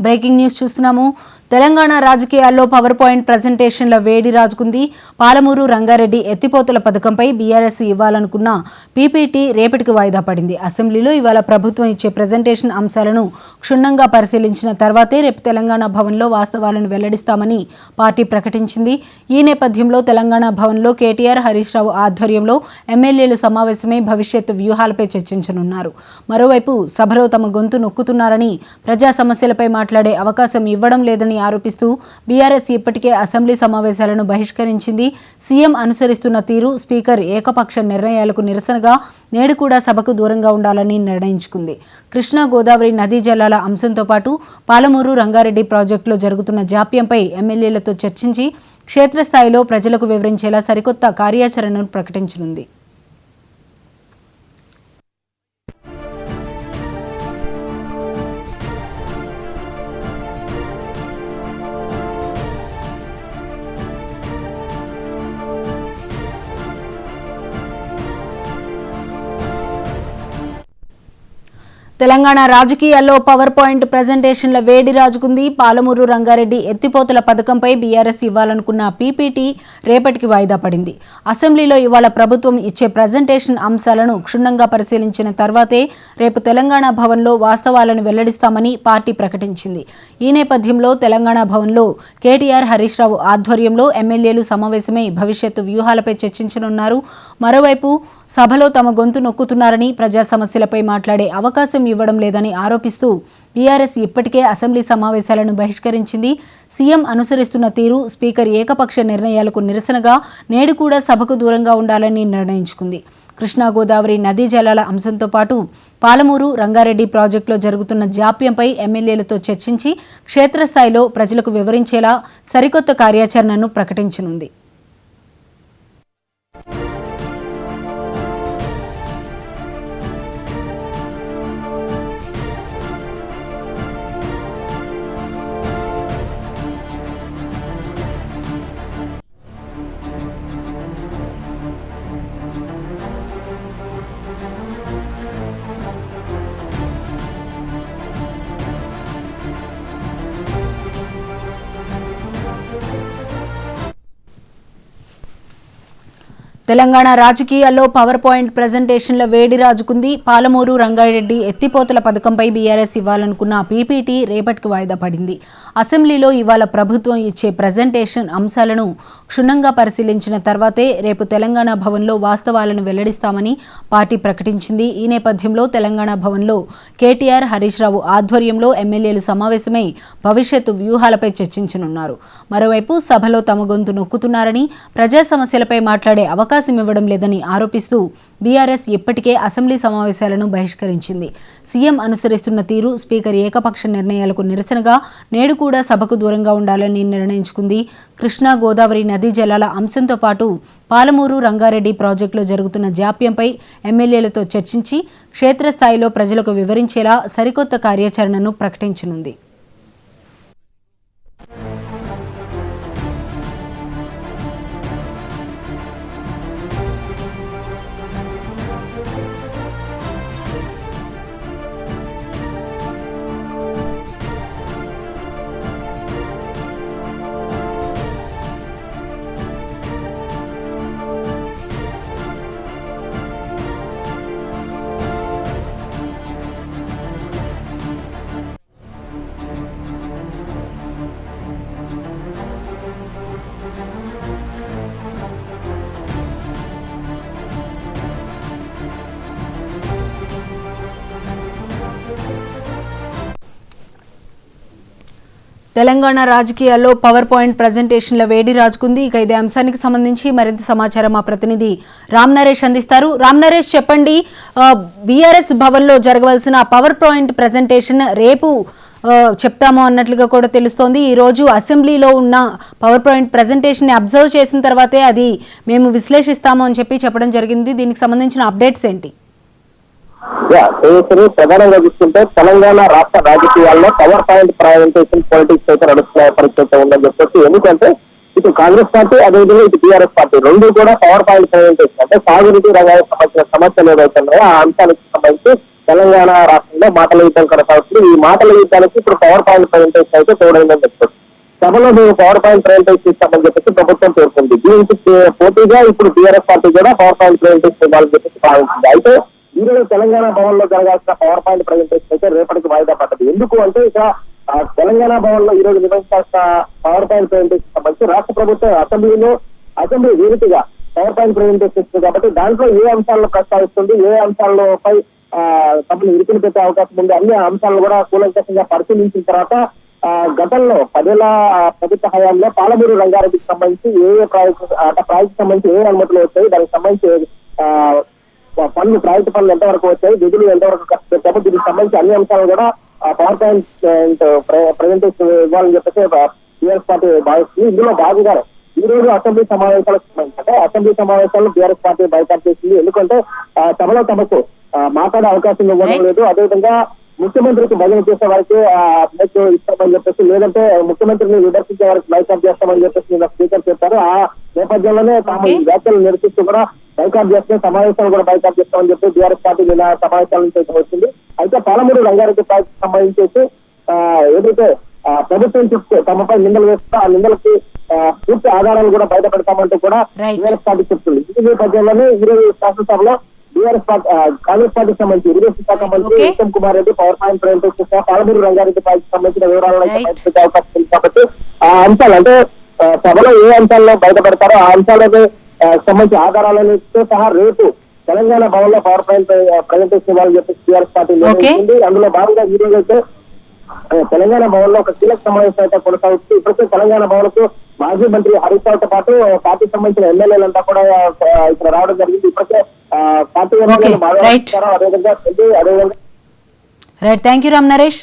Breaking news చూస్తున్నాము. తెలంగాణ రాజకీయాల్లో power point ప్రజెంటేషన్ల వేడి రాజుకుంది. పాలమూరు రంగారెడ్డి ఎత్తిపోతల పథకంపై బీఆర్ఎస్ ఇవ్వాలనుకున్న పీపీటీ రేపటికి వాయిదా పడింది. అసెంబ్లీలో ఇవాళ ప్రభుత్వం ఇచ్చే ప్రజెంటేషన్ అంశాలను క్షుణ్ణంగా పరిశీలించిన తర్వాతే రేపు తెలంగాణ భవన్లో వాస్తవాలను వెల్లడిస్తామని పార్టీ ప్రకటించింది. ఈ నేపథ్యంలో తెలంగాణ భవన్లో కేటీఆర్, హరీష్ రావు ఆధ్వర్యంలో ఎమ్మెల్యేలు సమావేశమై భవిష్యత్తు వ్యూహాలపై చర్చించనున్నారు. మరోవైపు సభలో తమ గొంతు నొక్కుతున్నారని, ప్రజా సమస్యలపై మాట్లాడే అవకాశం ఇవ్వడం లేదని ఆరోపిస్తూ బీఆర్ఎస్ ఇప్పటికే అసెంబ్లీ సమావేశాలను బహిష్కరించింది. సీఎం అనుసరిస్తున్న తీరు, స్పీకర్ ఏకపక్ష నిర్ణయాలకు నిరసనగా నేడు కూడా సభకు దూరంగా ఉండాలని నిర్ణయించుకుంది. కృష్ణా గోదావరి నదీ జలాల అంశంతో పాటు పాలమూరు రంగారెడ్డి ప్రాజెక్టులో జరుగుతున్న జాప్యంపై ఎమ్మెల్యేలతో చర్చించి క్షేత్రస్థాయిలో ప్రజలకు వివరించేలా సరికొత్త కార్యాచరణను ప్రకటించనుంది. తెలంగాణ రాజకీయాల్లో పవర్ పాయింట్ ప్రజెంటేషన్ల వేడి రాజుకుంది. పాలమూరు రంగారెడ్డి ఎత్తిపోతల పథకంపై బీఆర్ఎస్ ఇవ్వాలనుకున్న పీపీటీ రేపటికి వాయిదా పడింది. అసెంబ్లీలో ఇవాళ ప్రభుత్వం ఇచ్చే ప్రజెంటేషన్ అంశాలను క్షుణ్ణంగా పరిశీలించిన తర్వాతే రేపు తెలంగాణ భవన్లో వాస్తవాలను వెల్లడిస్తామని పార్టీ ప్రకటించింది. ఈ నేపథ్యంలో తెలంగాణ భవన్లో కేటీఆర్, హరీష్ రావు ఆధ్వర్యంలో ఎమ్మెల్యేలు సమావేశమై భవిష్యత్తు వ్యూహాలపై చర్చించనున్నారు. మరోవైపు సభలో తమ గొంతు నొక్కుతున్నారని, ప్రజా సమస్యలపై మాట్లాడే అవకాశం ఇవ్వడం లేదని ఆరోపిస్తూ బీఆర్ఎస్ ఇప్పటికే అసెంబ్లీ సమావేశాలను బహిష్కరించింది. సీఎం అనుసరిస్తున్న తీరు, స్పీకర్ ఏకపక్ష నిర్ణయాలకు నిరసనగా నేడు కూడా సభకు దూరంగా ఉండాలని నిర్ణయించుకుంది. కృష్ణా గోదావరి నదీ జలాల అంశంతో పాటు పాలమూరు రంగారెడ్డి ప్రాజెక్టులో జరుగుతున్న జాప్యంపై ఎమ్మెల్యేలతో చర్చించి క్షేత్రస్థాయిలో ప్రజలకు వివరించేలా సరికొత్త కార్యాచరణను ప్రకటించనుంది. తెలంగాణ రాజకీయాల్లో పవర్ పాయింట్ ప్రజెంటేషన్ల వేడి రాజుకుంది. పాలమూరు రంగారెడ్డి ఎత్తిపోతల పథకంపై బీఆర్ఎస్ ఇవ్వాలనుకున్న పీపీటీ రేపటికి వాయిదా పడింది. అసెంబ్లీలో ఇవాళ ప్రభుత్వం ఇచ్చే ప్రజెంటేషన్ అంశాలను క్షుణ్ణంగా పరిశీలించిన తర్వాతే రేపు తెలంగాణ భవన్లో వాస్తవాలను వెల్లడిస్తామని పార్టీ ప్రకటించింది. ఈ నేపథ్యంలో తెలంగాణ భవన్లో కేటీఆర్, హరీష్ రావు ఆధ్వర్యంలో ఎమ్మెల్యేలు సమావేశమై భవిష్యత్తు వ్యూహాలపై చర్చించనున్నారు. మరోవైపు సభలో తమ గొంతు నొక్కుతున్నారని, ప్రజా సమస్యలపై మాట్లాడే అవకాశం ఇవ్వడం లేదని ఆరోపిస్తూ బీఆర్ఎస్ ఇప్పటికే అసెంబ్లీ సమావేశాలను బహిష్కరించింది. సీఎం అనుసరిస్తున్న తీరు, స్పీకర్ ఏకపక్ష నిర్ణయాలకు నిరసనగా నేడు కూడా సభకు దూరంగా ఉండాలని నిర్ణయించుకుంది. కృష్ణా గోదావరి నదీ జలాల అంశంతో పాటు పాలమూరు రంగారెడ్డి ప్రాజెక్టులో జరుగుతున్న జాప్యంపై ఎమ్మెల్యేలతో చర్చించి క్షేత్రస్థాయిలో ప్రజలకు వివరించేలా సరికొత్త కార్యాచరణను ప్రకటించనుంది. తెలంగాణ రాజకీయాల్లో పవర్ పాయింట్ ప్రజెంటేషన్ల వేడి రాజుకుంది. ఇక ఇదే అంశానికి సంబంధించి మరింత సమాచారం మా ప్రతినిధి రామ్ నరేష్ అందిస్తారు. రామ్ నరేష్, చెప్పండి, బీఆర్ఎస్ భవన్లో జరగవలసిన పవర్ పాయింట్ ప్రజెంటేషన్ రేపు చెప్తాము అన్నట్లుగా కూడా తెలుస్తోంది. ఈరోజు అసెంబ్లీలో ఉన్న పవర్ పాయింట్ ప్రజెంటేషన్ ని అబ్జర్వ్ చేసిన తర్వాతే అది మేము విశ్లేషిస్తాము అని చెప్పడం జరిగింది. దీనికి సంబంధించిన అప్డేట్స్ ఏంటి? ప్రధానంగా చూస్తుంటే తెలంగాణ రాష్ట్ర రాజకీయాల్లో పవర్ పాయింట్ ప్రజెంటేషన్ పాలిటిక్స్ అయితే నడుస్తున్న పరిస్థితి ఉందని చెప్పొచ్చు. ఎందుకంటే ఇటు కాంగ్రెస్ పార్టీ అదేవిధంగా ఇటు టీఆర్ఎస్ పార్టీ రెండు కూడా పవర్ పాయింట్ ప్రజెంటేషన్ అంటే సాగునీటి రంగానికి సంబంధించిన సమస్యలు ఏవైతున్నాయో ఆ అంశానికి సంబంధించి తెలంగాణ రాష్ట్రంలో మాటల యుద్ధం కొనసాగుతుంది. ఈ మాటల యుద్ధానికి ఇప్పుడు పవర్ పాయింట్ ప్రజెంటేషన్ అయితే తోడైందని చెప్పొచ్చు. సభలో మేము పవర్ పాయింట్ ప్రజెంటేషన్ ఇస్తామని చెప్పేసి ప్రభుత్వం పేర్కొంది. దీనికి పోటీగా ఇప్పుడు టీఆర్ఎస్ పార్టీ కూడా పవర్ పాయింట్ ప్రజెంటేషన్ ఇవ్వాలని చెప్పేసి భావించింది. అయితే ఈ రోజు తెలంగాణ భవన్ లో జరగాల్సిన పవర్ పాయింట్ ప్రజెంటేషన్ అయితే రేపటికి వాయిదా పడ్డది. ఎందుకు అంటే ఇక తెలంగాణ భవన్ లో ఈ రోజు నిర్వహించాల్సిన పవర్ పాయింట్ ప్రజెంటేషన్ సంబంధించి రాష్ట్ర ప్రభుత్వం అసెంబ్లీ వేదికగా పవర్ పాయింట్ ప్రజెంటేషన్ ఇస్తుంది కాబట్టి దాంట్లో ఏ అంశాలను ప్రస్తావిస్తుంది, ఏ అంశాలపై సభను ఇరుకుని పెట్టే అవకాశం ఉంది, అన్ని అంశాలను కూడా కూలంకషంగా పరిశీలించిన తర్వాత గతంలో 10 ఏళ్ల ప్రభుత్వ హయాంలో పాలమూరు రంగారెడ్డికి సంబంధించి ఏ ప్రాజెక్టు సంబంధించి ఏ అనుమతులు వచ్చాయి, దానికి సంబంధించి ప్రాజెక్టు పనులు ఎంతవరకు వచ్చాయి, నిధులు ఎంతవరకు ఖర్చు పెట్టాము, దీనికి సంబంధించి అన్ని అంశాలు కూడా పవర్ పాయింట్ ప్రజెంటేషన్ ఇవ్వాలని చెప్పేసి టీఆర్ఎస్ పార్టీ భావిస్తుంది. ఇందులో భాగంగా ఈ రోజు అసెంబ్లీ సమావేశాలకు సంబంధించి అంటే అసెంబ్లీ సమావేశాలను టీఆర్ఎస్ పార్టీ బైకాట్ చేసింది. ఎందుకంటే సభలో తమకు మాట్లాడే అవకాశం ఇవ్వడం లేదు. అదేవిధంగా ముఖ్యమంత్రికి భజన చేసే వారికి మైక్ ఇస్తామని చెప్పేసి, లేదంటే ముఖ్యమంత్రిని విమర్శించే వారికి బైకాట్ చేస్తామని చెప్పేసి నిన్న స్పీకర్ చెప్పారు. ఆ నేపథ్యంలోనే తాము ఈ వ్యాఖ్యలు నిరసిస్తూ కూడా బైకాట్ చేస్తే సమావేశాలు కూడా బైకాట్ చేస్తామని చెప్పి టీఆర్ఎస్ పార్టీ నిన్న సమావేశాల నుంచి అయితే వచ్చింది. అయితే పాలమూరు రంగారెడ్డి ప్రాజెక్టు సంబంధించి ఏదైతే ప్రభుత్వం చెప్తే తమపై నిందలు వేస్తే ఆ నిందలకి పూర్తి ఆధారాలు కూడా బయటపెడతామంటూ కూడా టీఆర్ఎస్ పార్టీ చెప్తుంది. ఈ నేపథ్యంలోనే ఈరోజు శాసనసభలో కాంగ్రెస్ పార్టీకి సంబంధించి ఇరిగేషన్ శాఖ మంత్రి Uttam Kumar Reddy power point presentation Palamuru Rangareddy project సంబంధించిన వివరాలను బయటపెట్టే అవకాశం ఉంది. కాబట్టి ఆ అంశాలు అంటే సభలో ఏ అంశాల్లో బయటపెడతారో ఆ అంశాలకు సంబంధించి ఆధారాలను సహా రేపు తెలంగాణ భవన్ లో పవర్ పాయింట్ ప్రజెంటేషన్ ఇవ్వాలని చెప్పి టీఆర్ఎస్ పార్టీ నిర్ణయించింది. అందులో భాగంగా ఈ రోజు అయితే తెలంగాణ భవన్ లో ఒక కీలక సమావేశం అయితే కొనసాగుతుంది. ఇప్పటికే తెలంగాణ భవన్ కు మాజీ మంత్రి హరీష్ రావుతో పాటు పార్టీకి సంబంధించిన ఎమ్మెల్యేలంతా కూడా ఇక్కడ రావడం జరిగింది. ఇప్పటికే పార్టీ ఎమ్మెల్యేలు right, thank you Ram Naresh.